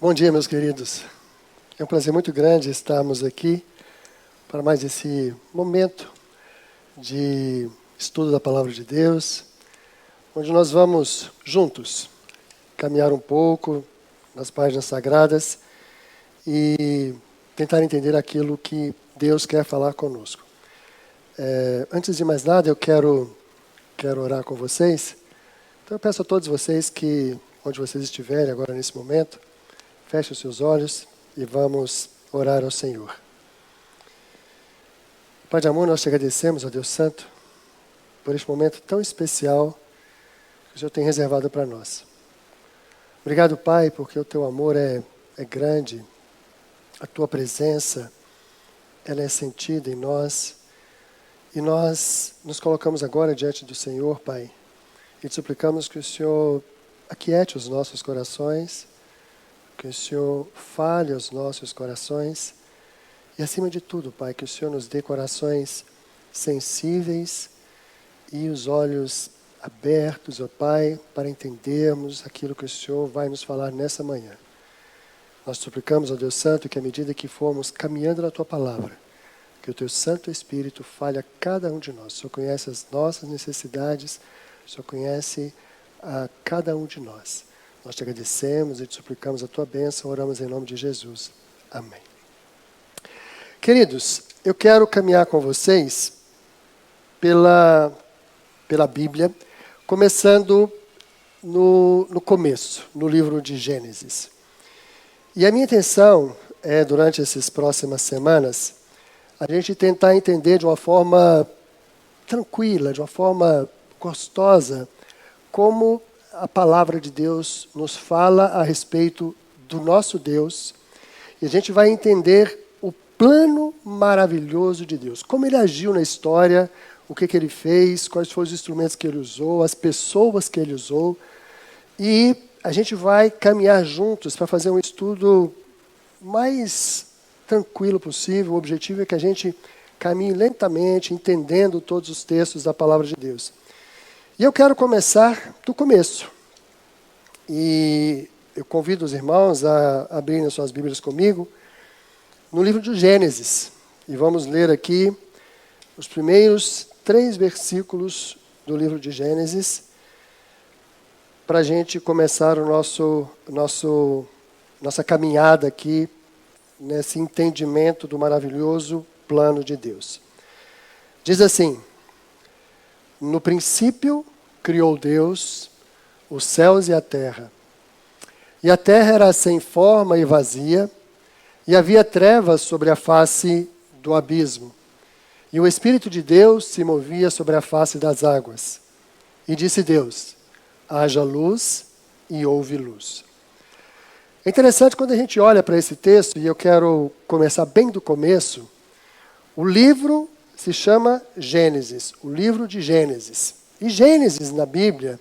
Bom dia, meus queridos. É um prazer muito grande estarmos aqui para mais esse momento de estudo da Palavra de Deus, onde nós vamos juntos caminhar um pouco nas páginas sagradas e tentar entender aquilo que Deus quer falar conosco. Antes de mais nada, eu quero orar com vocês. Então eu peço a todos vocês que, onde vocês estiverem agora nesse momento, feche os seus olhos e vamos orar ao Senhor. Pai de amor, nós te agradecemos, ó Deus Santo, por este momento tão especial que o Senhor tem reservado para nós. Obrigado, Pai, porque o teu amor é grande, a tua presença, ela é sentida em nós, e nós nos colocamos agora diante do Senhor, Pai, e te suplicamos que o Senhor aquiete os nossos corações, que o Senhor fale aos nossos corações e, acima de tudo, Pai, que o Senhor nos dê corações sensíveis e os olhos abertos, ó Pai, para entendermos aquilo que o Senhor vai nos falar nessa manhã. Nós suplicamos, ó Deus Santo, que à medida que formos caminhando na Tua Palavra, que o Teu Santo Espírito fale a cada um de nós. O Senhor conhece as nossas necessidades, o Senhor conhece a cada um de nós. Nós te agradecemos e te suplicamos a Tua bênção, oramos em nome de Jesus. Amém. Queridos, eu quero caminhar com vocês pela Bíblia, começando no começo, no livro de Gênesis. E a minha intenção é, durante essas próximas semanas, a gente tentar entender de uma forma tranquila, de uma forma gostosa, como a palavra de Deus nos fala a respeito do nosso Deus, e a gente vai entender o plano maravilhoso de Deus, como Ele agiu na história, o que Ele fez, quais foram os instrumentos que Ele usou, as pessoas que Ele usou, e a gente vai caminhar juntos para fazer um estudo mais tranquilo possível. O objetivo é que a gente caminhe lentamente, entendendo todos os textos da palavra de Deus. E eu quero começar do começo. E eu convido os irmãos a abrirem as suas Bíblias comigo no livro de Gênesis. E vamos ler aqui os primeiros 3 versículos do livro de Gênesis para a gente começar nossa caminhada aqui nesse entendimento do maravilhoso plano de Deus. Diz assim: no princípio criou Deus os céus e a terra era sem forma e vazia, e havia trevas sobre a face do abismo. E o Espírito de Deus se movia sobre a face das águas. E disse Deus: haja luz, e houve luz. É interessante quando a gente olha para esse texto, e eu quero começar bem do começo. O livro se chama Gênesis, o livro de Gênesis. E Gênesis na Bíblia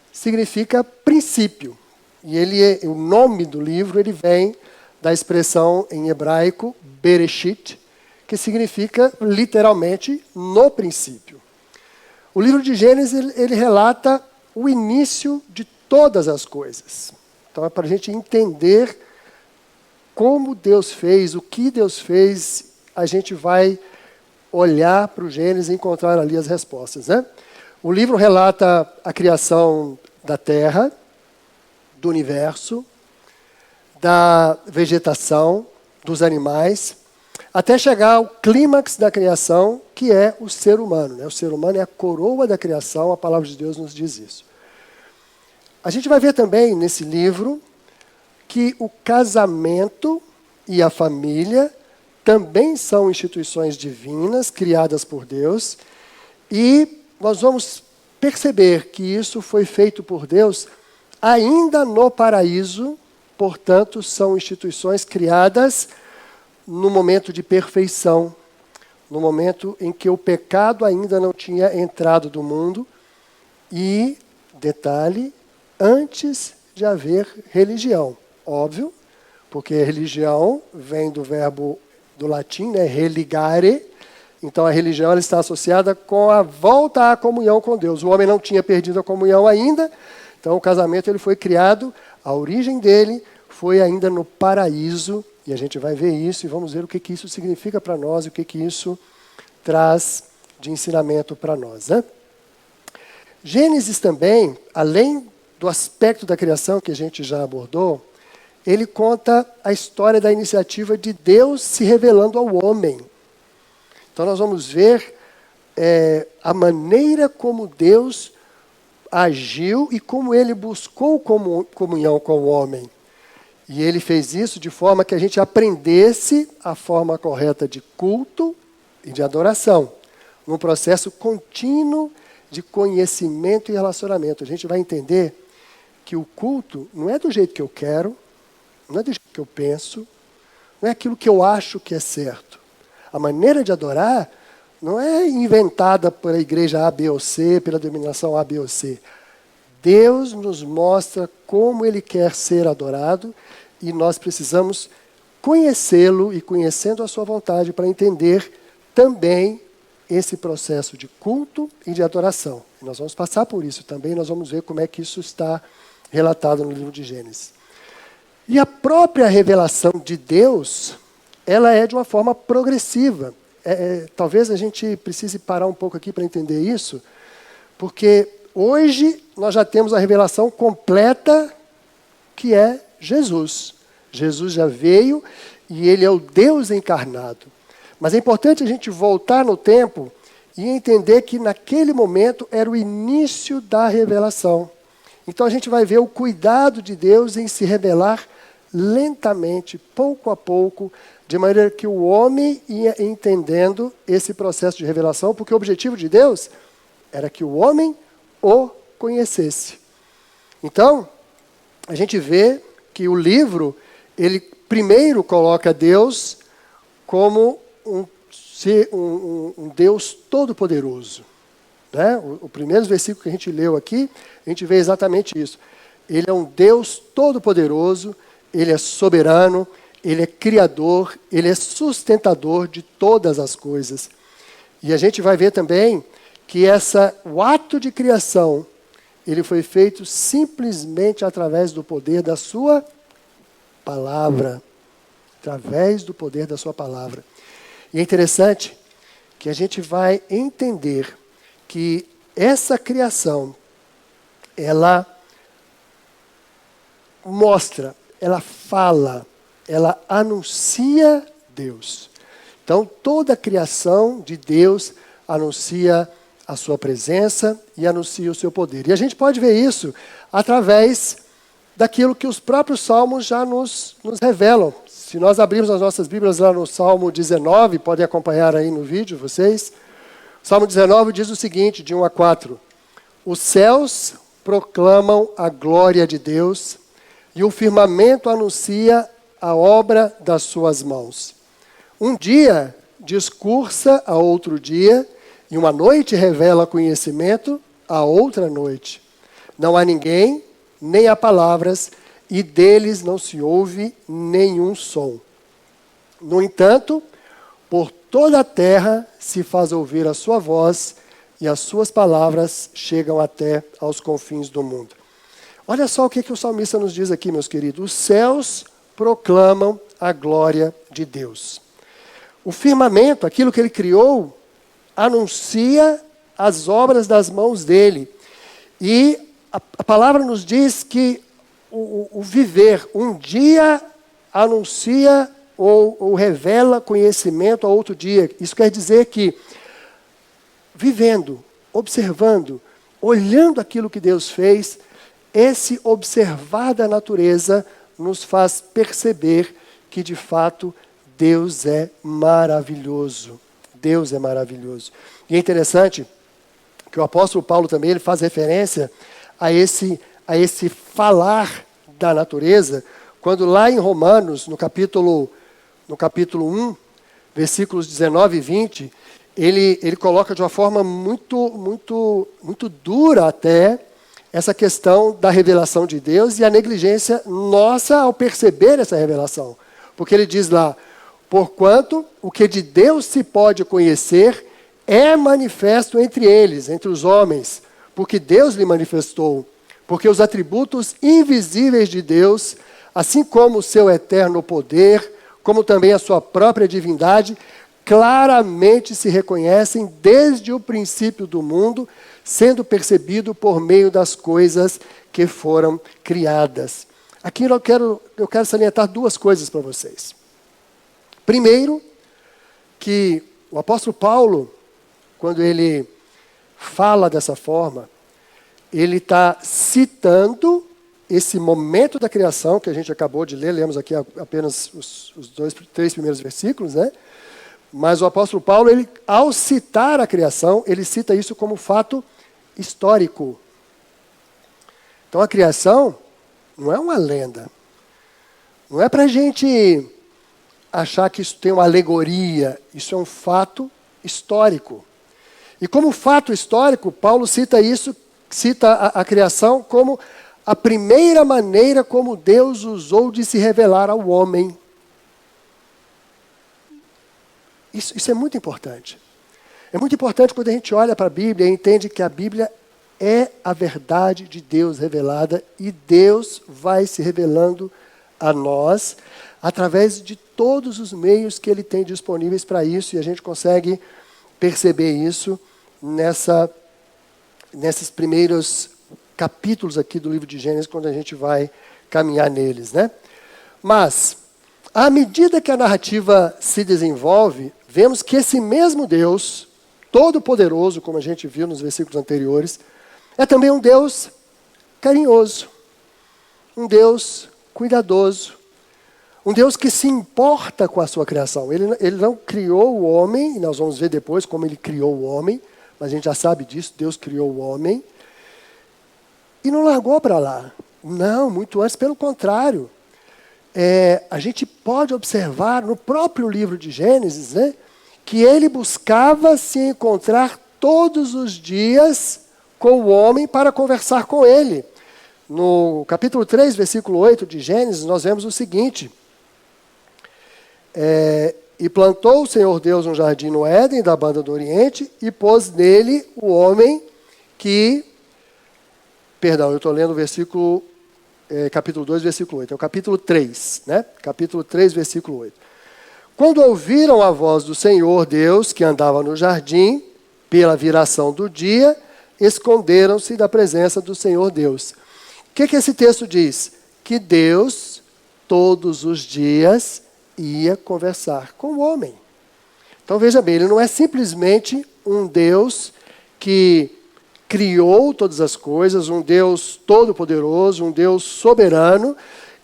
significa princípio. E o nome do livro ele vem da expressão em hebraico Bereshit, que significa literalmente no princípio. O livro de Gênesis ele relata o início de todas as coisas. Então é para a gente entender como Deus fez, o que Deus fez, a gente vai olhar para o Gênesis e encontrar ali as respostas, né? O livro relata a criação da terra, do universo, da vegetação, dos animais, até chegar ao clímax da criação, que é o ser humano, né? O ser humano é a coroa da criação, a palavra de Deus nos diz isso. A gente vai ver também nesse livro que o casamento e a família também são instituições divinas, criadas por Deus, e nós vamos perceber que isso foi feito por Deus ainda no paraíso, portanto, são instituições criadas no momento de perfeição, no momento em que o pecado ainda não tinha entrado do mundo, e, detalhe, antes de haver religião. Óbvio, porque religião vem do verbo do latim, né, religare. Então a religião ela está associada com a volta à comunhão com Deus. O homem não tinha perdido a comunhão ainda, então o casamento ele foi criado, a origem dele foi ainda no paraíso, e a gente vai ver isso e vamos ver o que isso significa para nós e o que isso traz de ensinamento para nós, né? Gênesis também, além do aspecto da criação que a gente já abordou, ele conta a história da iniciativa de Deus se revelando ao homem. Então nós vamos ver a maneira como Deus agiu e como ele buscou comunhão com o homem. E ele fez isso de forma que a gente aprendesse a forma correta de culto e de adoração, num processo contínuo de conhecimento e relacionamento. A gente vai entender que o culto não é do jeito que eu quero, não é do jeito que eu penso, não é aquilo que eu acho que é certo. A maneira de adorar não é inventada pela igreja A, B ou C, pela denominação A, B ou C. Deus nos mostra como Ele quer ser adorado e nós precisamos conhecê-lo e conhecendo a sua vontade para entender também esse processo de culto e de adoração. E nós vamos passar por isso também, nós vamos ver como é que isso está relatado no livro de Gênesis. E a própria revelação de Deus, ela é de uma forma progressiva. Talvez a gente precise parar um pouco aqui para entender isso, porque hoje nós já temos a revelação completa, que é Jesus. Jesus já veio e Ele é o Deus encarnado. Mas é importante a gente voltar no tempo e entender que naquele momento era o início da revelação. Então a gente vai ver o cuidado de Deus em se revelar lentamente, pouco a pouco, de maneira que o homem ia entendendo esse processo de revelação, porque o objetivo de Deus era que o homem o conhecesse. Então, a gente vê que o livro, ele primeiro coloca Deus como um Deus todo-poderoso. Né? O primeiro versículo que a gente leu aqui, a gente vê exatamente isso. Ele é um Deus todo-poderoso, Ele é soberano, Ele é criador, Ele é sustentador de todas as coisas. E a gente vai ver também que o ato de criação, ele foi feito simplesmente através do poder da sua palavra. Através do poder da sua palavra. E é interessante que a gente vai entender que essa criação, ela mostra, ela fala, ela anuncia Deus. Então, toda a criação de Deus anuncia a sua presença e anuncia o seu poder. E a gente pode ver isso através daquilo que os próprios salmos já nos revelam. Se nós abrirmos as nossas Bíblias lá no Salmo 19, podem acompanhar aí no vídeo vocês. O Salmo 19 diz o seguinte, de 1 a 4. Os céus proclamam a glória de Deus e o firmamento anuncia a obra das suas mãos. Um dia discursa a outro dia, e uma noite revela conhecimento a outra noite. Não há ninguém, nem há palavras, e deles não se ouve nenhum som. No entanto, por toda a terra se faz ouvir a sua voz, e as suas palavras chegam até aos confins do mundo. Olha só o que o salmista nos diz aqui, meus queridos. Os céus proclamam a glória de Deus. O firmamento, aquilo que ele criou, anuncia as obras das mãos dele. E a palavra nos diz que o viver um dia anuncia ou revela conhecimento a outro dia. Isso quer dizer que vivendo, observando, olhando aquilo que Deus fez, esse observar da natureza nos faz perceber que de fato Deus é maravilhoso. Deus é maravilhoso. E é interessante que o apóstolo Paulo também ele faz referência a esse falar da natureza, quando lá em Romanos, no capítulo 1, versículos 19 e 20, ele coloca de uma forma muito dura até essa questão da revelação de Deus e a negligência nossa ao perceber essa revelação. Porque ele diz lá, porquanto o que de Deus se pode conhecer é manifesto entre eles, entre os homens, porque Deus lhe manifestou. Porque os atributos invisíveis de Deus, assim como o seu eterno poder, como também a sua própria divindade, claramente se reconhecem desde o princípio do mundo, sendo percebido por meio das coisas que foram criadas. Aqui eu quero salientar duas coisas para vocês. Primeiro, que o apóstolo Paulo, quando ele fala dessa forma, ele está citando esse momento da criação que a gente acabou de ler, lemos aqui apenas os três primeiros versículos, né? Mas o apóstolo Paulo, ele, ao citar a criação, ele cita isso como fato histórico. Então a criação não é uma lenda. Não é para a gente achar que isso tem uma alegoria. Isso é um fato histórico. E como fato histórico, Paulo cita isso, cita a criação como a primeira maneira como Deus usou de se revelar ao homem. Isso é muito importante. É muito importante quando a gente olha para a Bíblia e entende que a Bíblia é a verdade de Deus revelada e Deus vai se revelando a nós através de todos os meios que Ele tem disponíveis para isso, e a gente consegue perceber isso nesses primeiros capítulos aqui do livro de Gênesis, quando a gente vai caminhar neles, né? Mas, à medida que a narrativa se desenvolve, vemos que esse mesmo Deus, todo-poderoso, como a gente viu nos versículos anteriores, é também um Deus carinhoso, um Deus cuidadoso, um Deus que se importa com a sua criação. Ele não criou o homem, e nós vamos ver depois como ele criou o homem, mas a gente já sabe disso, Deus criou o homem, e não largou para lá. Não, muito antes, pelo contrário. A gente pode observar no próprio livro de Gênesis, né, que ele buscava se encontrar todos os dias com o homem para conversar com ele. No capítulo 3, versículo 8 de Gênesis, nós vemos o seguinte: e plantou o Senhor Deus um jardim no Éden, da banda do Oriente, e pôs nele o homem que... Perdão, eu estou lendo o versículo... capítulo 2, versículo 8. É o capítulo 3, né? Capítulo 3, versículo 8. Quando ouviram a voz do Senhor Deus, que andava no jardim, pela viração do dia, esconderam-se da presença do Senhor Deus. O que esse texto diz? Que Deus, todos os dias, ia conversar com o homem. Então veja bem, ele não é simplesmente um Deus que criou todas as coisas, um Deus todo-poderoso, um Deus soberano,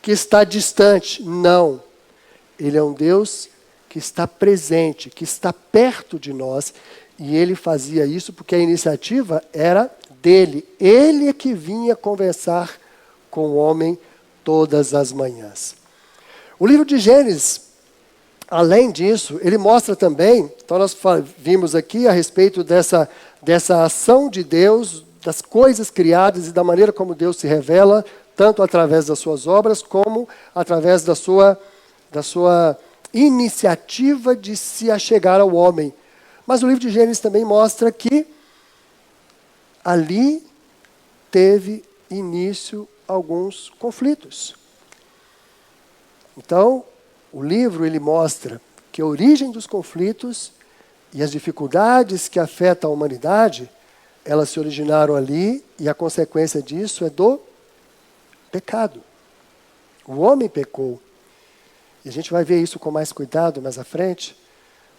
que está distante. Não. Ele é um Deus que está presente, que está perto de nós, e ele fazia isso porque a iniciativa era dele. Ele é que vinha conversar com o homem todas as manhãs. O livro de Gênesis, além disso, ele mostra também, então nós vimos aqui a respeito dessa ação de Deus, das coisas criadas e da maneira como Deus se revela, tanto através das suas obras, como através da sua iniciativa de se achegar ao homem. Mas o livro de Gênesis também mostra que ali teve início alguns conflitos. Então, o livro ele mostra que a origem dos conflitos e as dificuldades que afetam a humanidade, elas se originaram ali, e a consequência disso é do pecado. O homem pecou. E a gente vai ver isso com mais cuidado mais à frente,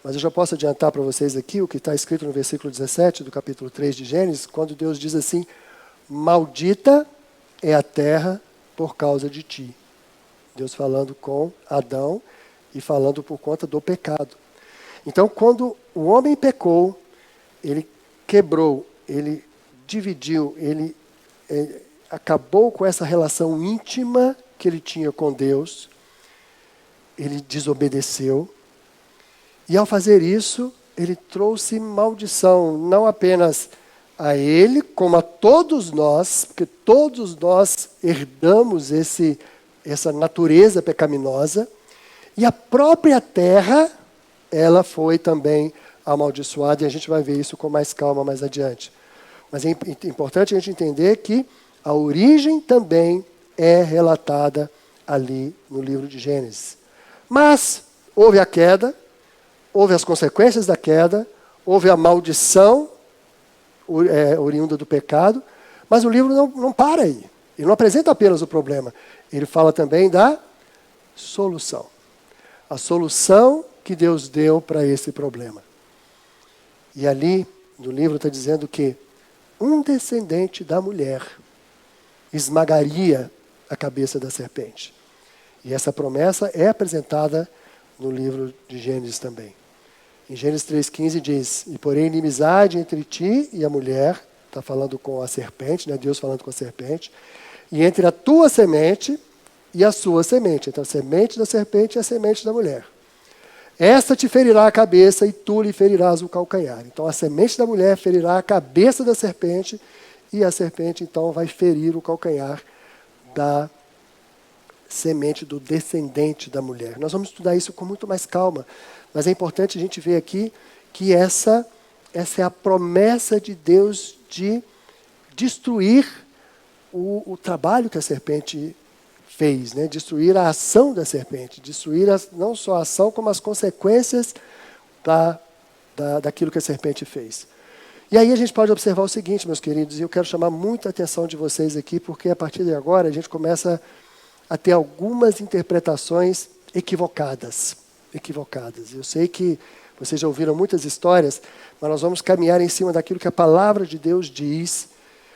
mas eu já posso adiantar para vocês aqui o que está escrito no versículo 17 do capítulo 3 de Gênesis, quando Deus diz assim: maldita é a terra por causa de ti. Deus falando com Adão e falando por conta do pecado. Então, quando o homem pecou, ele quebrou, ele dividiu, ele acabou com essa relação íntima que ele tinha com Deus, ele desobedeceu, e ao fazer isso, ele trouxe maldição, não apenas a ele, como a todos nós, porque todos nós herdamos essa natureza pecaminosa, e a própria terra, ela foi também amaldiçoada, e a gente vai ver isso com mais calma mais adiante. Mas é importante a gente entender que a origem também é relatada ali no livro de Gênesis. Mas houve a queda, houve as consequências da queda, houve a maldição oriunda do pecado, mas o livro não para aí. Ele não apresenta apenas o problema, ele fala também da solução. A solução que Deus deu para esse problema. E ali, no livro, está dizendo que um descendente da mulher esmagaria a cabeça da serpente. E essa promessa é apresentada no livro de Gênesis também. Em Gênesis 3,15 diz, e porém inimizade entre ti e a mulher, está falando com a serpente, né? Deus falando com a serpente, e entre a tua semente e a sua semente, entre a semente da serpente e a semente da mulher. Esta te ferirá a cabeça e tu lhe ferirás o calcanhar. Então a semente da mulher ferirá a cabeça da serpente e a serpente então vai ferir o calcanhar da semente do descendente da mulher. Nós vamos estudar isso com muito mais calma, mas é importante a gente ver aqui que essa é a promessa de Deus de destruir o trabalho que a serpente fez, né? Destruir a ação da serpente, destruir não só a ação, como as consequências daquilo que a serpente fez. E aí a gente pode observar o seguinte, meus queridos, e eu quero chamar muita atenção de vocês aqui, porque a partir de agora a gente começa a ter algumas interpretações equivocadas. Eu sei que vocês já ouviram muitas histórias, mas nós vamos caminhar em cima daquilo que a palavra de Deus diz,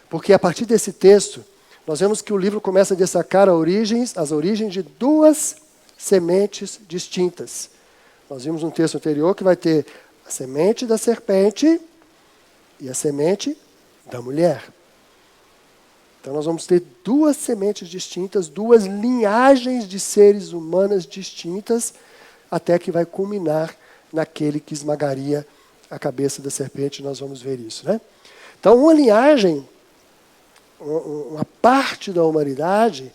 porque a partir desse texto, nós vemos que o livro começa a destacar as origens de duas sementes distintas. Nós vimos no texto anterior que vai ter a semente da serpente e a semente da mulher. Então nós vamos ter duas sementes distintas, duas linhagens de seres humanos distintas, até que vai culminar naquele que esmagaria a cabeça da serpente. Nós vamos ver isso, né? Então uma linhagem, uma parte da humanidade,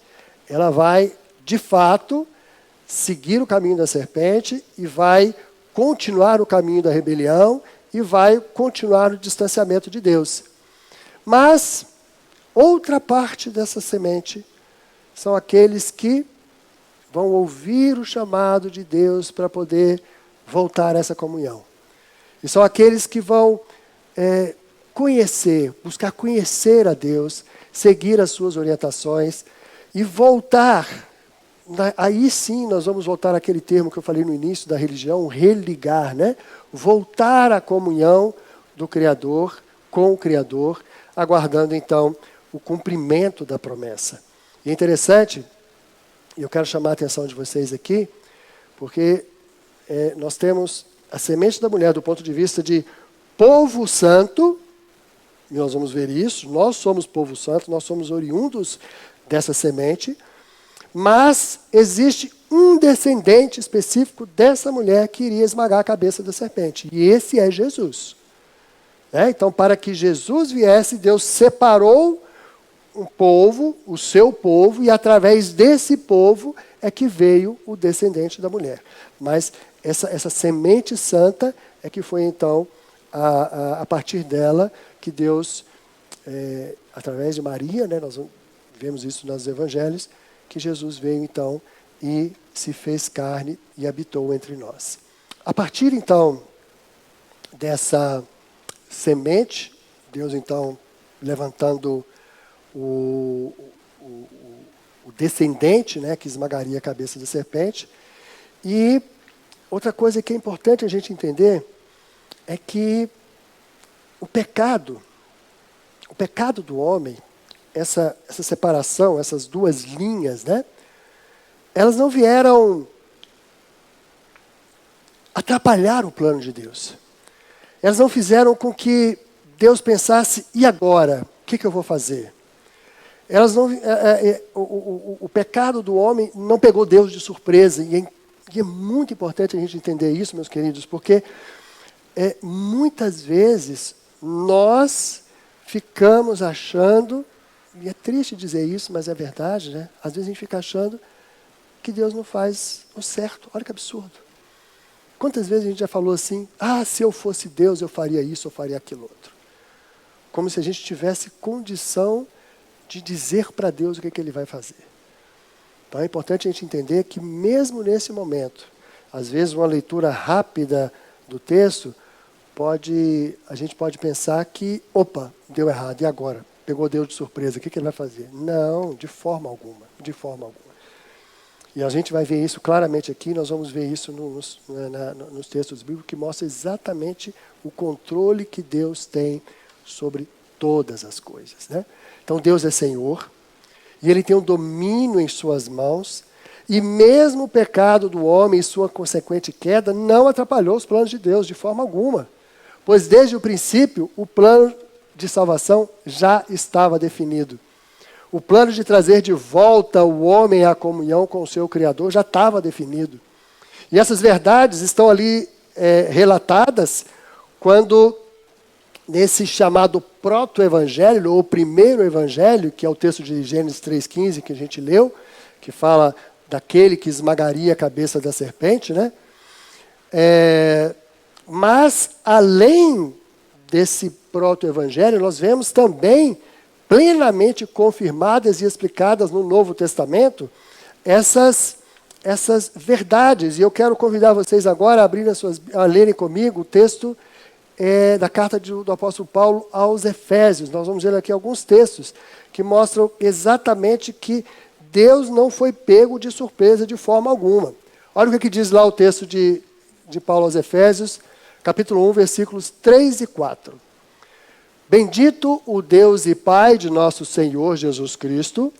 ela vai, de fato, seguir o caminho da serpente e vai continuar o caminho da rebelião e vai continuar o distanciamento de Deus. Mas outra parte dessa semente são aqueles que vão ouvir o chamado de Deus para poder voltar a essa comunhão. E são aqueles que vão buscar conhecer a Deus, seguir as suas orientações e voltar. Aí sim nós vamos voltar àquele termo que eu falei no início da religião, religar, né? Voltar à comunhão do Criador com o Criador, aguardando então o cumprimento da promessa. E é interessante, e eu quero chamar a atenção de vocês aqui, porque nós temos a semente da mulher do ponto de vista de povo santo, e nós vamos ver isso, nós somos povo santo, nós somos oriundos dessa semente, mas existe um descendente específico dessa mulher que iria esmagar a cabeça da serpente, e esse é Jesus. Então, para que Jesus viesse, Deus separou um povo, o seu povo, e através desse povo é que veio o descendente da mulher. Mas essa semente santa é que foi então, a partir dela, que Deus, através de Maria, né, nós vemos isso nos evangelhos, que Jesus veio então e se fez carne e habitou entre nós. A partir então dessa semente, Deus então levantando o descendente, né, que esmagaria a cabeça da serpente. E outra coisa que é importante a gente entender é que o pecado do homem, essa separação, essas duas linhas, né, elas não vieram atrapalhar o plano de Deus. Elas não fizeram com que Deus pensasse, e agora? O que eu vou fazer? O pecado do homem não pegou Deus de surpresa. E é muito importante a gente entender isso, meus queridos, porque muitas vezes nós ficamos achando, e é triste dizer isso, mas é verdade, né? Às vezes a gente fica achando que Deus não faz o certo. Olha que absurdo. Quantas vezes a gente já falou assim, se eu fosse Deus eu faria isso, eu faria aquilo outro. Como se a gente tivesse condição de dizer para Deus o que Ele vai fazer. Então é importante a gente entender que mesmo nesse momento, às vezes uma leitura rápida do texto, a gente pode pensar que, opa, deu errado, e agora? Pegou Deus de surpresa, o que ele vai fazer? Não, de forma alguma, de forma alguma. E a gente vai ver isso claramente aqui, nós vamos ver isso nos textos bíblicos, que mostra exatamente o controle que Deus tem sobre todas as coisas, né? Então Deus é Senhor, e Ele tem um domínio em suas mãos, e mesmo o pecado do homem e sua consequente queda não atrapalhou os planos de Deus de forma alguma. Pois desde o princípio, o plano de salvação já estava definido. O plano de trazer de volta o homem à comunhão com o seu Criador já estava definido. E essas verdades estão ali relatadas quando, nesse chamado proto-evangelho, ou primeiro evangelho, que é o texto de Gênesis 3,15 que a gente leu, que fala daquele que esmagaria a cabeça da serpente, né? Mas, além desse proto-evangelho, nós vemos também, plenamente confirmadas e explicadas no Novo Testamento, essas verdades. E eu quero convidar vocês agora a lerem comigo o texto da carta do apóstolo Paulo aos Efésios. Nós vamos ler aqui alguns textos que mostram exatamente que Deus não foi pego de surpresa de forma alguma. Olha o que diz lá o texto de Paulo aos Efésios, capítulo 1, versículos 3 e 4. Bendito o Deus e Pai de nosso Senhor Jesus Cristo,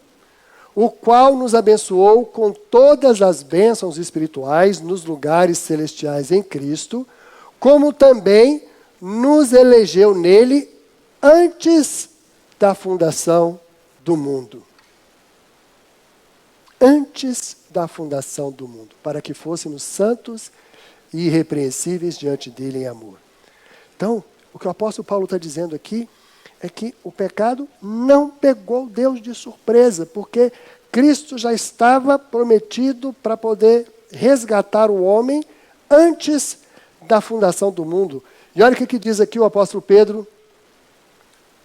o qual nos abençoou com todas as bênçãos espirituais nos lugares celestiais em Cristo, como também nos elegeu nele antes da fundação do mundo. Antes da fundação do mundo, para que fôssemos santos e irrepreensíveis diante dele em amor. Então, o que o apóstolo Paulo está dizendo aqui é que o pecado não pegou Deus de surpresa, porque Cristo já estava prometido para poder resgatar o homem antes da fundação do mundo. E olha o que diz aqui o apóstolo Pedro,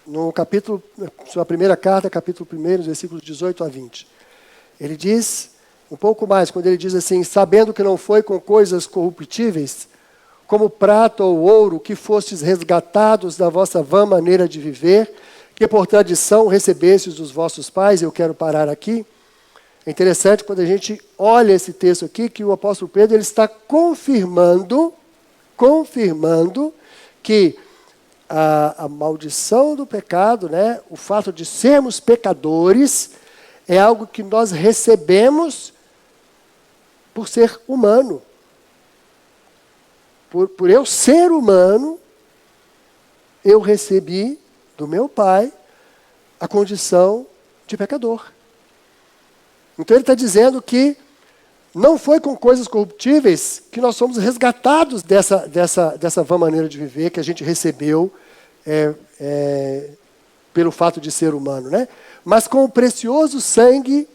no capítulo, sua primeira carta, capítulo 1, versículos 18 a 20. Ele diz um pouco mais, quando ele diz assim: sabendo que não foi com coisas corruptíveis, como prata ou ouro, que fostes resgatados da vossa vã maneira de viver, que por tradição recebestes dos vossos pais. Eu quero parar aqui. É interessante quando a gente olha esse texto aqui, que o apóstolo Pedro ele está confirmando que a maldição do pecado, né, o fato de sermos pecadores, é algo que nós recebemos por ser humano. Por eu ser humano, eu recebi do meu pai a condição de pecador. Então ele está dizendo que não foi com coisas corruptíveis que nós somos resgatados dessa vã maneira de viver que a gente recebeu pelo fato de ser humano, né? Mas com o precioso sangue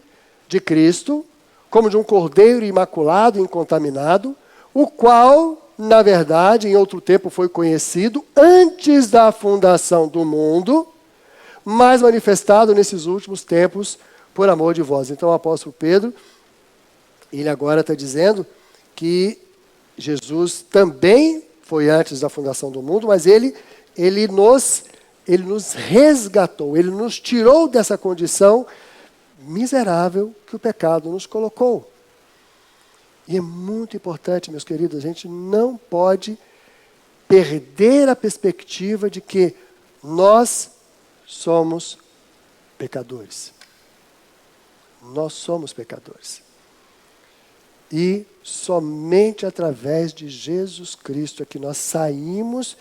de Cristo, como de um cordeiro imaculado e incontaminado, o qual, na verdade, em outro tempo foi conhecido antes da fundação do mundo, mas manifestado nesses últimos tempos por amor de vós. Então o apóstolo Pedro, ele agora está dizendo que Jesus também foi antes da fundação do mundo, mas ele nos resgatou, ele nos tirou dessa condição miserável que o pecado nos colocou. E é muito importante, meus queridos, a gente não pode perder a perspectiva de que nós somos pecadores. Nós somos pecadores. E somente através de Jesus Cristo é que nós saímos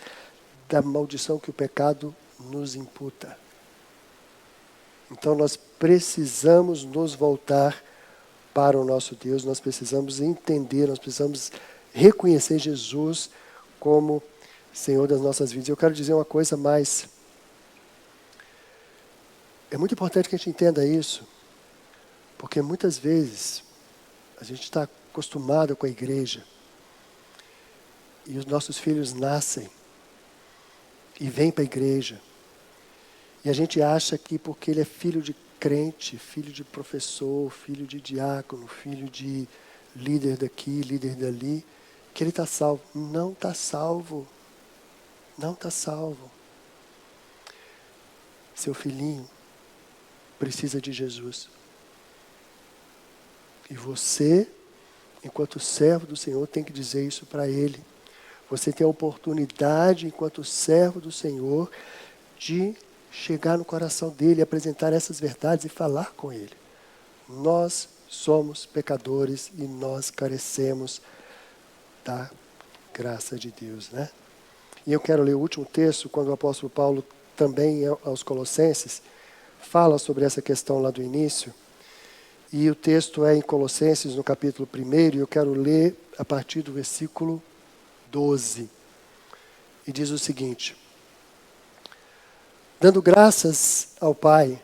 da maldição que o pecado nos imputa. Então nós precisamos nos voltar para o nosso Deus, nós precisamos entender, nós precisamos reconhecer Jesus como Senhor das nossas vidas. Eu quero dizer uma coisa mais. É muito importante que a gente entenda isso, porque muitas vezes a gente está acostumado com a igreja e os nossos filhos nascem e vêm para a igreja. E a gente acha que porque ele é filho de crente, filho de professor, filho de diácono, filho de líder daqui, líder dali, que ele está salvo. Não está salvo. Não está salvo. Seu filhinho precisa de Jesus. E você, enquanto servo do Senhor, tem que dizer isso para ele. Você tem a oportunidade, enquanto servo do Senhor, de chegar no coração dele, apresentar essas verdades e falar com ele. Nós somos pecadores e nós carecemos da graça de Deus, né? E eu quero ler o último texto, quando o apóstolo Paulo, também aos Colossenses, fala sobre essa questão lá do início. E o texto é em Colossenses, no capítulo 1, e eu quero ler a partir do versículo 12. E diz o seguinte: dando graças ao Pai,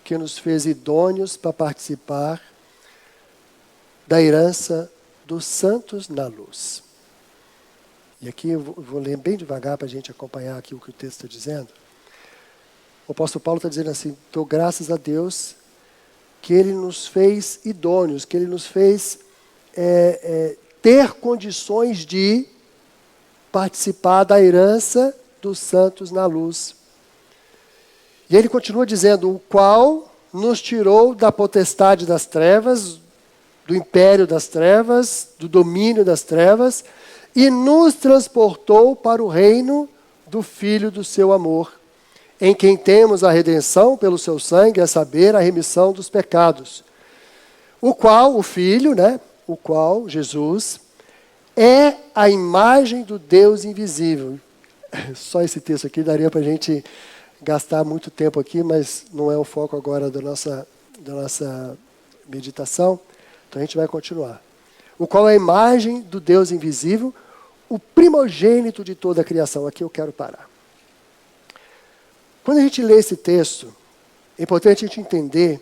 que nos fez idôneos para participar da herança dos santos na luz. E aqui eu vou ler bem devagar para a gente acompanhar aqui o que o texto está dizendo. O apóstolo Paulo está dizendo assim: dou graças a Deus que Ele nos fez idôneos, que Ele nos fez ter condições de participar da herança dos santos na luz. E ele continua dizendo: o qual nos tirou da potestade das trevas, do império das trevas, do domínio das trevas, e nos transportou para o reino do Filho do seu amor, em quem temos a redenção pelo seu sangue, a saber, a remissão dos pecados. O qual, o Filho, né? O qual, Jesus, é a imagem do Deus invisível. Só esse texto aqui daria para a gente gastar muito tempo aqui, mas não é o foco agora da nossa meditação. Então a gente vai continuar. O qual é a imagem do Deus invisível, o primogênito de toda a criação. Aqui eu quero parar. Quando a gente lê esse texto, é importante a gente entender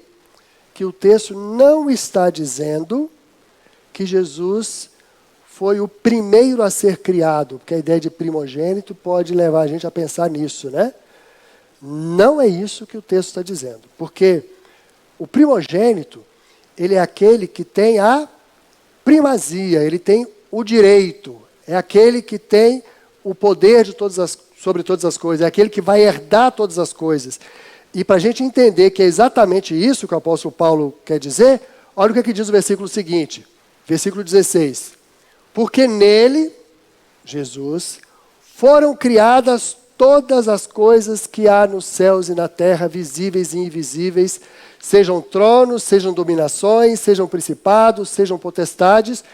que o texto não está dizendo que Jesus foi o primeiro a ser criado, porque a ideia de primogênito pode levar a gente a pensar nisso, né? Não é isso que o texto está dizendo, porque o primogênito, ele é aquele que tem a primazia, ele tem o direito, é aquele que tem o poder de sobre todas as coisas, é aquele que vai herdar todas as coisas. E para a gente entender que é exatamente isso que o apóstolo Paulo quer dizer, olha o que diz o versículo seguinte, versículo 16. Porque nele, Jesus, foram criadas todas as coisas que há nos céus e na terra, visíveis e invisíveis, sejam tronos, sejam dominações, sejam principados, sejam potestades,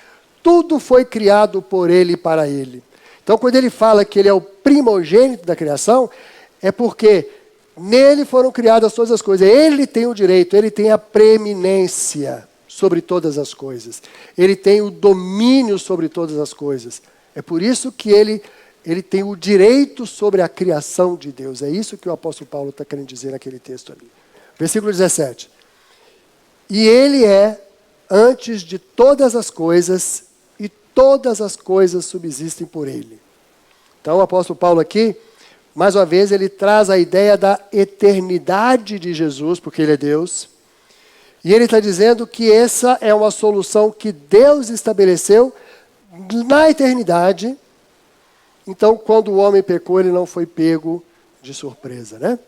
tudo foi criado por ele e para ele. Então, quando ele fala que ele é o primogênito da criação, é porque nele foram criadas todas as coisas. Ele tem o direito, ele tem a preeminência sobre todas as coisas. Ele tem o domínio sobre todas as coisas. É por isso que ele tem o direito sobre a criação de Deus. É isso que o apóstolo Paulo está querendo dizer naquele texto ali. Versículo 17. E ele é antes de todas as coisas, e todas as coisas subsistem por ele. Então o apóstolo Paulo aqui, mais uma vez, ele traz a ideia da eternidade de Jesus, porque ele é Deus. E ele está dizendo que essa é uma solução que Deus estabeleceu na eternidade. Então, quando o homem pecou, ele não foi pego de surpresa, né?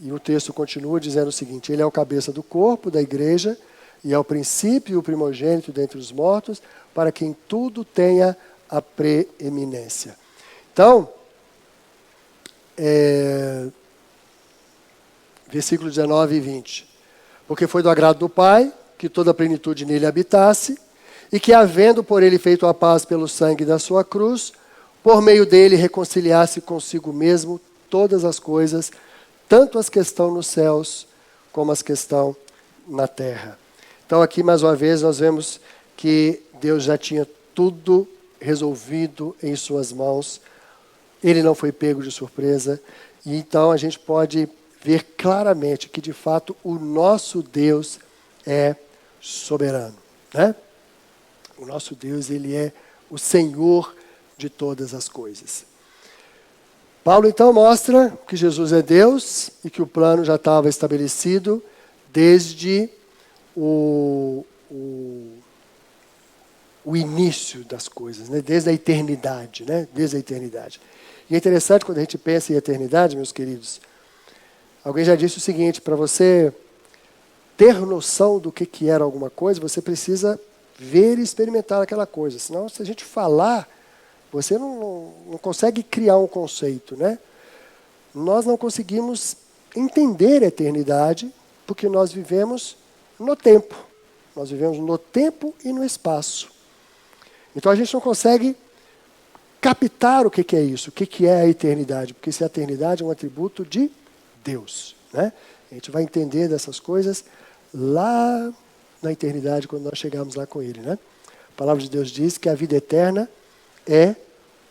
E o texto continua dizendo o seguinte: ele é o cabeça do corpo, da igreja, e é o princípio e o primogênito dentre os mortos, para quem tudo tenha a preeminência. Então, versículo 19 e 20. Porque foi do agrado do Pai que toda a plenitude nele habitasse, e que, havendo por ele feito a paz pelo sangue da sua cruz, por meio dele reconciliasse consigo mesmo todas as coisas, tanto as que estão nos céus, como as que estão na terra. Então aqui, mais uma vez, nós vemos que Deus já tinha tudo resolvido em suas mãos. Ele não foi pego de surpresa. E então a gente pode ver claramente que, de fato, o nosso Deus é soberano, né? O nosso Deus, ele é o Senhor de todas as coisas. Paulo então mostra que Jesus é Deus e que o plano já estava estabelecido desde o início das coisas, né? Desde a eternidade, né? Desde a eternidade. E é interessante quando a gente pensa em eternidade, meus queridos, alguém já disse o seguinte: para você ter noção do que era alguma coisa, você precisa ver e experimentar aquela coisa. Senão, se a gente falar, você não consegue criar um conceito, né? Nós não conseguimos entender a eternidade porque nós vivemos no tempo. Nós vivemos no tempo e no espaço. Então a gente não consegue captar o que é isso, o que é a eternidade, porque se a eternidade é um atributo de Deus, né? A gente vai entender dessas coisas lá na eternidade, quando nós chegarmos lá com Ele, né? A palavra de Deus diz que a vida eterna é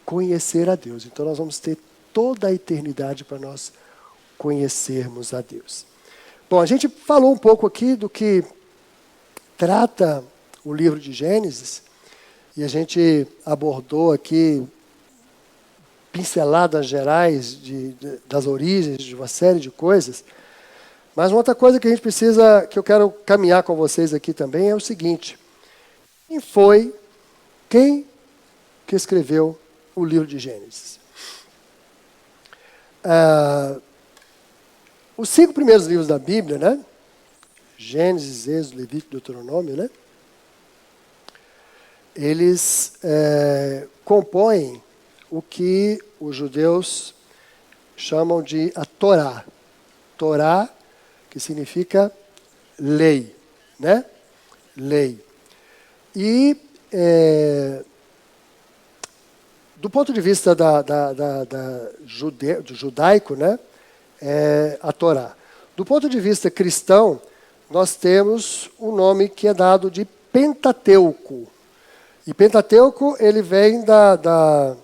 conhecer a Deus. Então nós vamos ter toda a eternidade para nós conhecermos a Deus. Bom, a gente falou um pouco aqui do que trata o livro de Gênesis, e a gente abordou aqui pinceladas gerais das origens de uma série de coisas. Mas uma outra coisa que a gente precisa, que eu quero caminhar com vocês aqui também, é o seguinte: quem que escreveu o livro de Gênesis? Os 5 primeiros livros da Bíblia, né? Gênesis, Êxodo, Levítico, Deuteronômio, né? Eles compõem o que os judeus chamam de a Torá. Torá, que significa lei, né? Lei. E, do ponto de vista do judaico, né? É a Torá. Do ponto de vista cristão, nós temos um nome que é dado de Pentateuco. E Pentateuco, ele vem da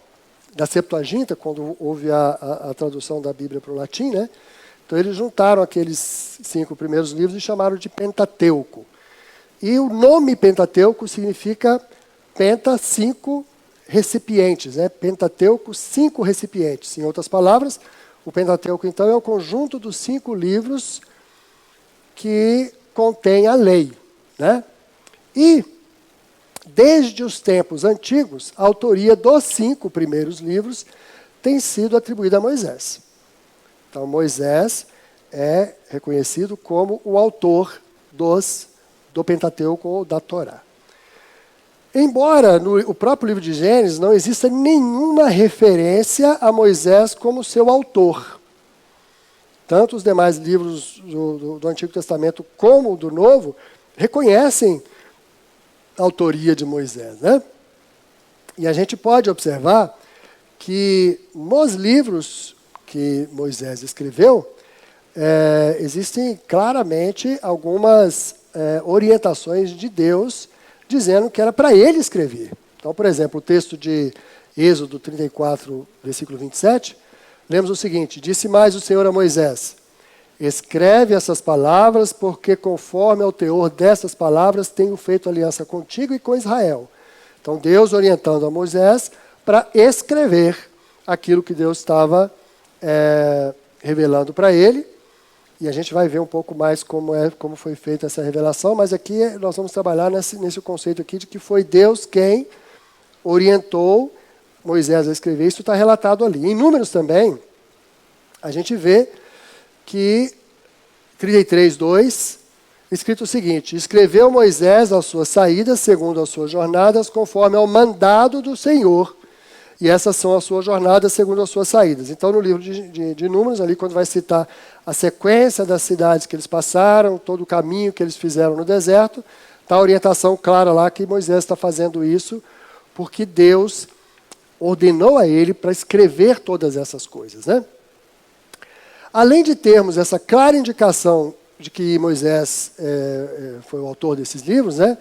Septuaginta, quando houve a tradução da Bíblia para o latim, né? Então eles juntaram aqueles 5 primeiros livros e chamaram de Pentateuco. E o nome Pentateuco significa penta, 5 recipientes, né? Pentateuco, 5 recipientes. Em outras palavras, o Pentateuco, então, é o conjunto dos 5 livros que contém a lei, né? E, desde os tempos antigos, a autoria dos 5 primeiros livros tem sido atribuída a Moisés. Então, Moisés é reconhecido como o autor do Pentateuco ou da Torá. Embora no próprio livro de Gênesis não exista nenhuma referência a Moisés como seu autor. Tanto os demais livros do Antigo Testamento como do Novo reconhecem a autoria de Moisés, né? E a gente pode observar que nos livros que Moisés escreveu, existem claramente algumas orientações de Deus dizendo que era para ele escrever. Então, por exemplo, o texto de Êxodo 34, versículo 27, lemos o seguinte: disse mais o Senhor a Moisés: escreve essas palavras, porque conforme ao teor dessas palavras tenho feito aliança contigo e com Israel. Então, Deus orientando a Moisés para escrever aquilo que Deus estava revelando para ele. E a gente vai ver um pouco mais como foi feita essa revelação, mas aqui nós vamos trabalhar nesse conceito aqui de que foi Deus quem orientou Moisés a escrever. Isso está relatado ali. Em Números também, a gente vê que 33:2, escrito o seguinte: escreveu Moisés as suas saídas segundo as suas jornadas, conforme ao mandado do Senhor. E essas são as suas jornadas segundo as suas saídas. Então, no livro de Números, ali, quando vai citar a sequência das cidades que eles passaram, todo o caminho que eles fizeram no deserto, está a orientação clara lá que Moisés está fazendo isso porque Deus ordenou a ele para escrever todas essas coisas, né? Além de termos essa clara indicação de que Moisés foi o autor desses livros, né?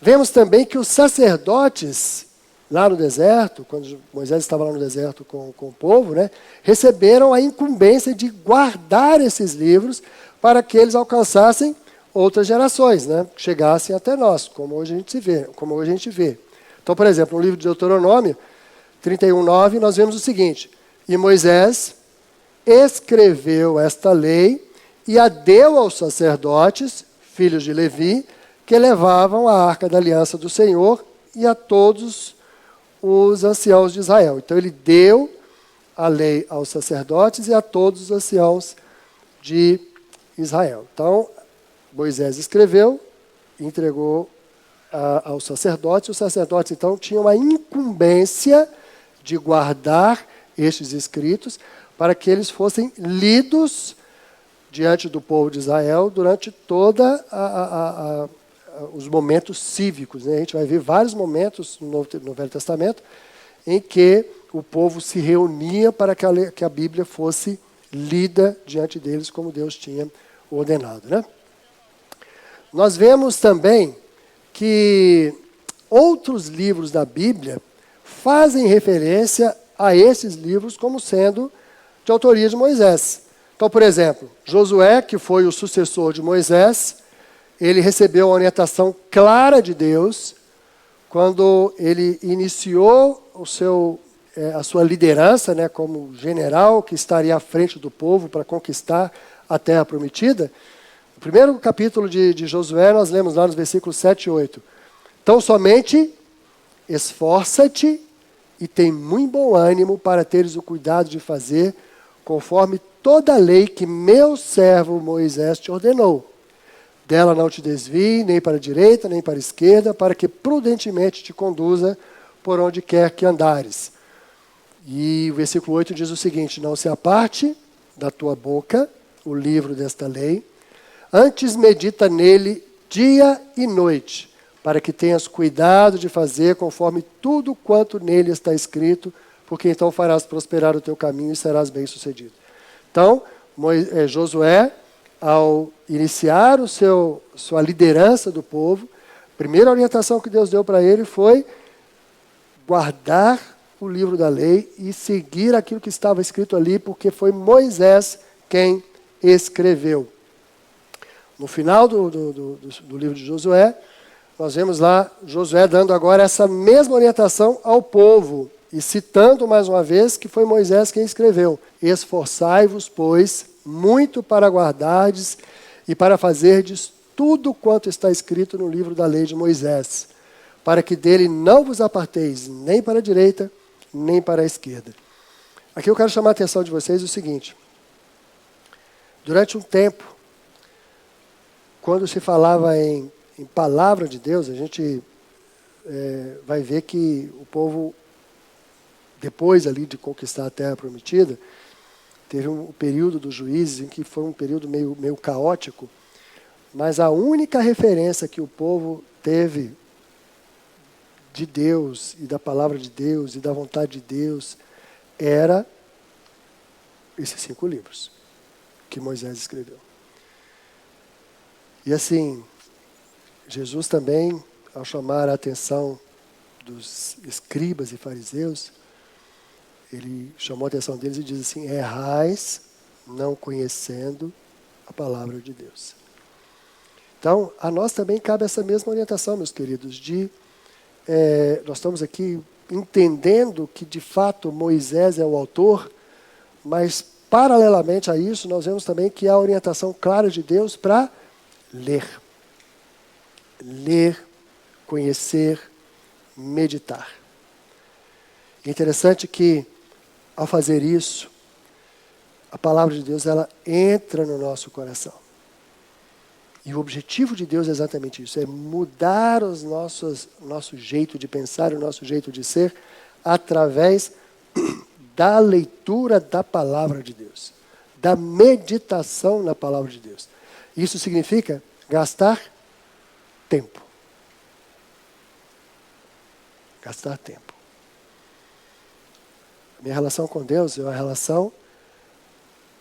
Vemos também que os sacerdotes lá no deserto, quando Moisés estava lá no deserto com o povo, né, receberam a incumbência de guardar esses livros para que eles alcançassem outras gerações, né, chegassem até nós, como hoje a gente vê. Então, por exemplo, no livro de Deuteronômio 31:9, nós vemos o seguinte: e Moisés escreveu esta lei e a deu aos sacerdotes, filhos de Levi, que levavam a arca da aliança do Senhor, e a todos os anciãos de Israel. Então ele deu a lei aos sacerdotes e a todos os anciãos de Israel. Então, Moisés escreveu, entregou aos sacerdotes. Os sacerdotes, então, tinham a incumbência de guardar estes escritos para que eles fossem lidos diante do povo de Israel durante toda os momentos cívicos, né? A gente vai ver vários momentos no Velho Testamento em que o povo se reunia para que a Bíblia fosse lida diante deles como Deus tinha ordenado, né? Nós vemos também que outros livros da Bíblia fazem referência a esses livros como sendo de autoria de Moisés. Então, por exemplo, Josué, que foi o sucessor de Moisés, ele recebeu a orientação clara de Deus quando ele iniciou a sua liderança, né, como general que estaria à frente do povo para conquistar a terra prometida. No primeiro capítulo de Josué, nós lemos lá nos versículos 7 e 8. Então, somente esforça-te e tem muito bom ânimo para teres o cuidado de fazer conforme toda a lei que meu servo Moisés te ordenou. Dela não te desvie, nem para a direita, nem para a esquerda, para que prudentemente te conduza por onde quer que andares. E o versículo 8 diz o seguinte: não se aparte da tua boca o livro desta lei, antes medita nele dia e noite, para que tenhas cuidado de fazer conforme tudo quanto nele está escrito, porque então farás prosperar o teu caminho e serás bem-sucedido. Então, Josué, ao iniciar sua liderança do povo, a primeira orientação que Deus deu para ele foi guardar o livro da lei e seguir aquilo que estava escrito ali, porque foi Moisés quem escreveu. No final do livro de Josué, nós vemos lá Josué dando agora essa mesma orientação ao povo, e citando mais uma vez que foi Moisés quem escreveu: esforçai-vos, pois, muito para guardardes e para fazerdes tudo quanto está escrito no livro da lei de Moisés, para que dele não vos aparteis nem para a direita, nem para a esquerda. Aqui eu quero chamar a atenção de vocês o seguinte: durante um tempo, quando se falava em palavra de Deus, a gente vai ver que o povo, depois ali de conquistar a terra prometida, teve um período dos juízes em que foi um período meio caótico, mas a única referência que o povo teve de Deus e da palavra de Deus e da vontade de Deus era esses 5 livros que Moisés escreveu. E assim, Jesus também, ao chamar a atenção dos escribas e fariseus, ele chamou a atenção deles e diz assim: errais não conhecendo a palavra de Deus. Então, a nós também cabe essa mesma orientação, meus queridos, nós estamos aqui entendendo que, de fato, Moisés é o autor, mas, paralelamente a isso, nós vemos também que há a orientação clara de Deus para ler. Ler, conhecer, meditar. É interessante que, ao fazer isso, a palavra de Deus ela entra no nosso coração. E o objetivo de Deus é exatamente isso, é mudar o nosso jeito de pensar, o nosso jeito de ser, através da leitura da palavra de Deus, da meditação na palavra de Deus. Isso significa gastar tempo. Gastar tempo. A minha relação com Deus é uma relação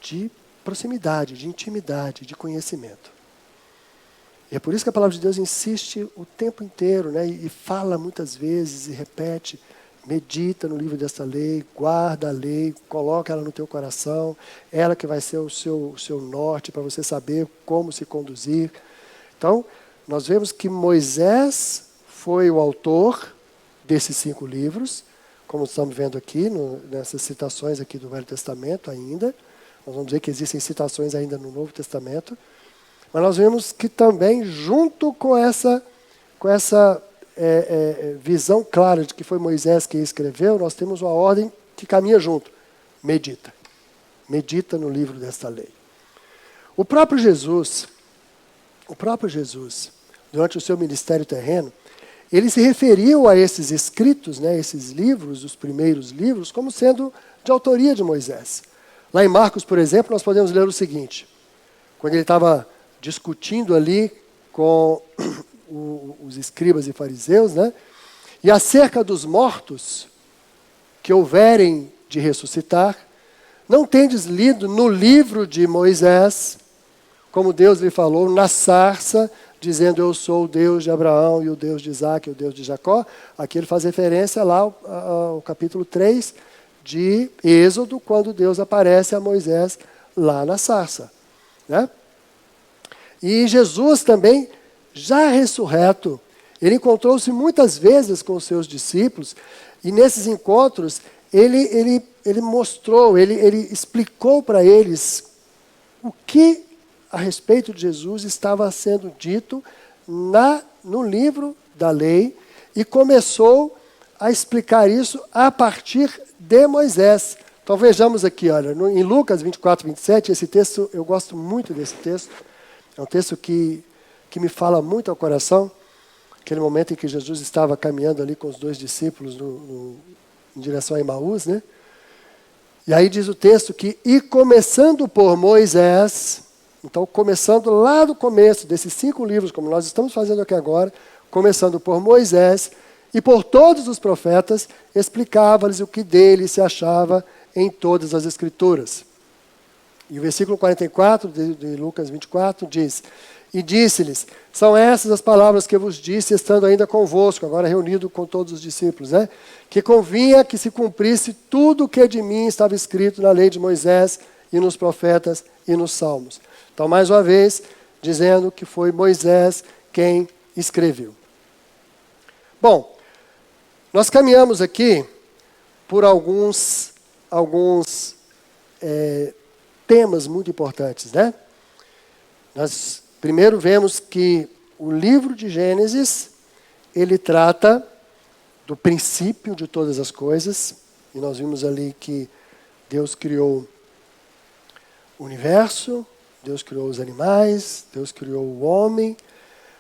de proximidade, de intimidade, de conhecimento. E é por isso que a palavra de Deus insiste o tempo inteiro, né? E fala muitas vezes e repete: medita no livro dessa lei, guarda a lei, coloca ela no teu coração, ela que vai ser o seu norte para você saber como se conduzir. Então, nós vemos que Moisés foi o autor desses 5 livros, como estamos vendo aqui, nessas citações aqui do Velho Testamento ainda. Nós vamos ver que existem citações ainda no Novo Testamento. Mas nós vemos que também, junto com essa visão clara de que foi Moisés quem escreveu, nós temos uma ordem que caminha junto. Medita. Medita no livro desta lei. O próprio Jesus, durante o seu ministério terreno, ele se referiu a esses escritos, né, esses livros, os primeiros livros, como sendo de autoria de Moisés. Lá em Marcos, por exemplo, nós podemos ler o seguinte. Quando ele estava discutindo ali com os escribas e fariseus, né? E acerca dos mortos que houverem de ressuscitar, não tendes lido no livro de Moisés, como Deus lhe falou, na sarça, dizendo, eu sou o Deus de Abraão, e o Deus de Isaac, e o Deus de Jacó. Aqui ele faz referência lá ao capítulo 3 de Êxodo, quando Deus aparece a Moisés lá na sarça, né? E Jesus também, já ressurreto, ele encontrou-se muitas vezes com os seus discípulos, e nesses encontros ele mostrou, ele explicou para eles o que a respeito de Jesus estava sendo dito no livro da lei, e começou a explicar isso a partir de Moisés. Então vejamos aqui, olha, em Lucas 24, 27, esse texto, eu gosto muito desse texto, é um texto que me fala muito ao coração, aquele momento em que Jesus estava caminhando ali com os dois discípulos em direção a Emaús, né? E aí diz o texto que, e começando por Moisés, então começando lá do começo desses 5 livros, como nós estamos fazendo aqui agora, começando por Moisés e por todos os profetas, explicava-lhes o que dele se achava em todas as Escrituras. E o versículo 44 de Lucas 24 diz, e disse-lhes, são essas as palavras que eu vos disse, estando ainda convosco, agora reunido com todos os discípulos, né? Que convinha que se cumprisse tudo o que de mim estava escrito na lei de Moisés e nos profetas e nos salmos. Então, mais uma vez, dizendo que foi Moisés quem escreveu. Bom, nós caminhamos aqui por alguns temas muito importantes, né? Nós primeiro vemos que o livro de Gênesis, ele trata do princípio de todas as coisas, e nós vimos ali que Deus criou o universo, Deus criou os animais, Deus criou o homem.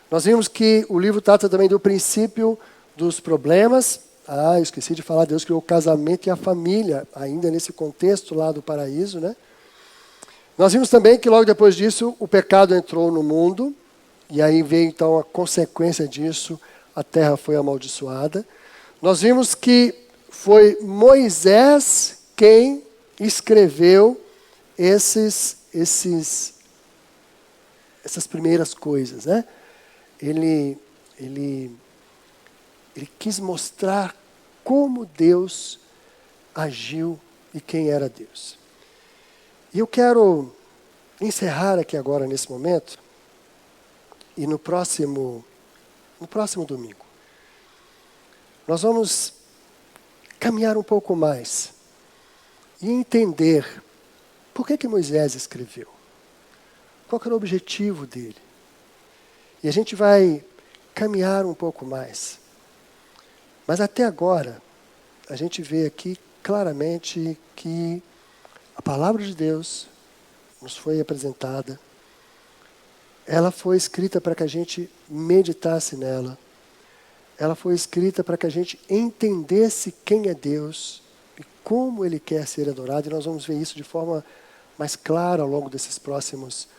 Nós vimos que o livro trata também do princípio dos problemas. Eu esqueci de falar, Deus criou o casamento e a família, ainda nesse contexto lá do paraíso, né? Nós vimos também que logo depois disso o pecado entrou no mundo, e aí veio então a consequência disso, a terra foi amaldiçoada. Nós vimos que foi Moisés quem escreveu essas primeiras coisas, né? Ele quis mostrar como Deus agiu e quem era Deus. E eu quero encerrar aqui agora, nesse momento, e no próximo domingo, nós vamos caminhar um pouco mais e entender por que Moisés escreveu, qual era o objetivo dele. E a gente vai caminhar um pouco mais. Mas até agora, a gente vê aqui claramente que a palavra de Deus nos foi apresentada. Ela foi escrita para que a gente meditasse nela. Ela foi escrita para que a gente entendesse quem é Deus e como Ele quer ser adorado. E nós vamos ver isso de forma mais clara ao longo desses próximos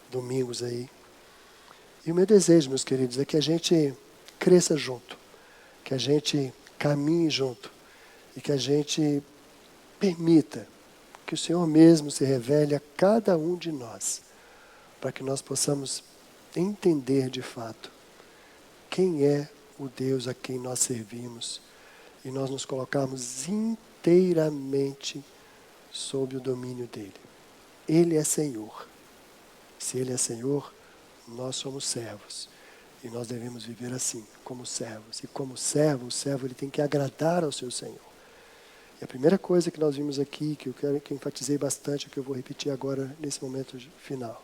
domingos aí. E o meu desejo, meus queridos, é que a gente cresça junto, que a gente caminhe junto e que a gente permita que o Senhor mesmo se revele a cada um de nós, para que nós possamos entender de fato quem é o Deus a quem nós servimos e nós nos colocarmos inteiramente sob o domínio dEle. Ele é Senhor. Se Ele é Senhor, nós somos servos. E nós devemos viver assim, como servos. E como servo, o servo ele tem que agradar ao seu Senhor. E a primeira coisa que nós vimos aqui, que eu enfatizei bastante, que eu vou repetir agora nesse momento final.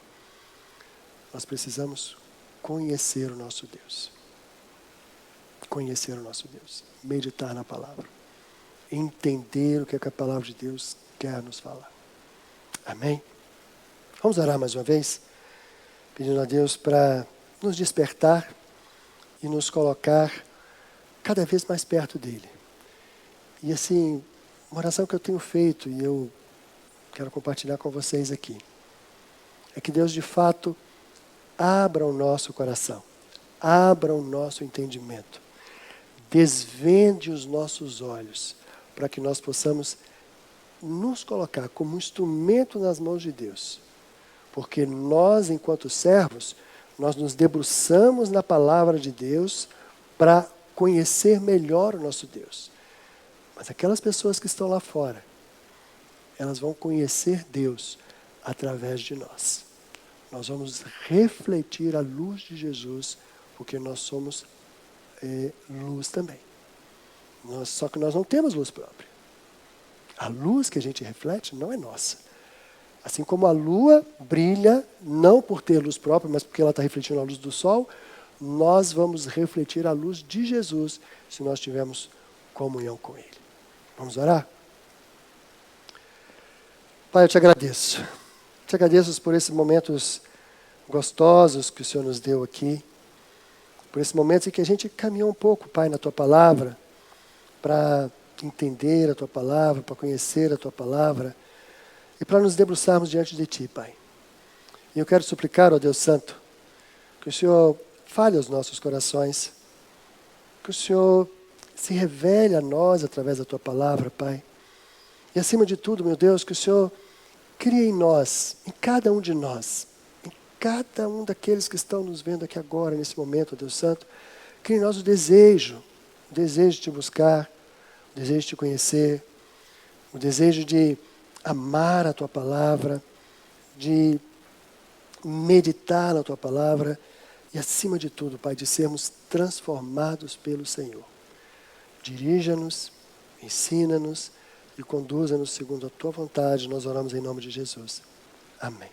Nós precisamos conhecer o nosso Deus. Conhecer o nosso Deus. Meditar na palavra. Entender o que a palavra de Deus quer nos falar. Amém? Vamos orar mais uma vez? Pedindo a Deus para nos despertar e nos colocar cada vez mais perto dEle. E assim, uma oração que eu tenho feito e eu quero compartilhar com vocês aqui, é que Deus de fato abra o nosso coração, abra o nosso entendimento, desvende os nossos olhos, para que nós possamos nos colocar como instrumento nas mãos de Deus. Porque nós, enquanto servos, nós nos debruçamos na palavra de Deus para conhecer melhor o nosso Deus. Mas aquelas pessoas que estão lá fora, elas vão conhecer Deus através de nós. Nós vamos refletir a luz de Jesus, porque nós somos luz também. Só que nós não temos luz própria. A luz que a gente reflete não é nossa. Assim como a lua brilha, não por ter luz própria, mas porque ela está refletindo a luz do sol, nós vamos refletir a luz de Jesus, se nós tivermos comunhão com Ele. Vamos orar? Pai, eu te agradeço. Te agradeço por esses momentos gostosos que o Senhor nos deu aqui. Por esses momentos em que a gente caminhou um pouco, Pai, na Tua Palavra, para entender a Tua Palavra, para conhecer a Tua Palavra e para nos debruçarmos diante de Ti, Pai. E eu quero suplicar, ó Deus Santo, que o Senhor fale aos nossos corações, que o Senhor se revele a nós através da Tua Palavra, Pai. E acima de tudo, meu Deus, que o Senhor crie em nós, em cada um de nós, em cada um daqueles que estão nos vendo aqui agora, nesse momento, ó Deus Santo, crie em nós o desejo de Te buscar, o desejo de Te conhecer, o desejo de amar a Tua Palavra, de meditar na Tua Palavra e, acima de tudo, Pai, de sermos transformados pelo Senhor. Dirija-nos, ensina-nos e conduza-nos segundo a Tua vontade. Nós oramos em nome de Jesus. Amém.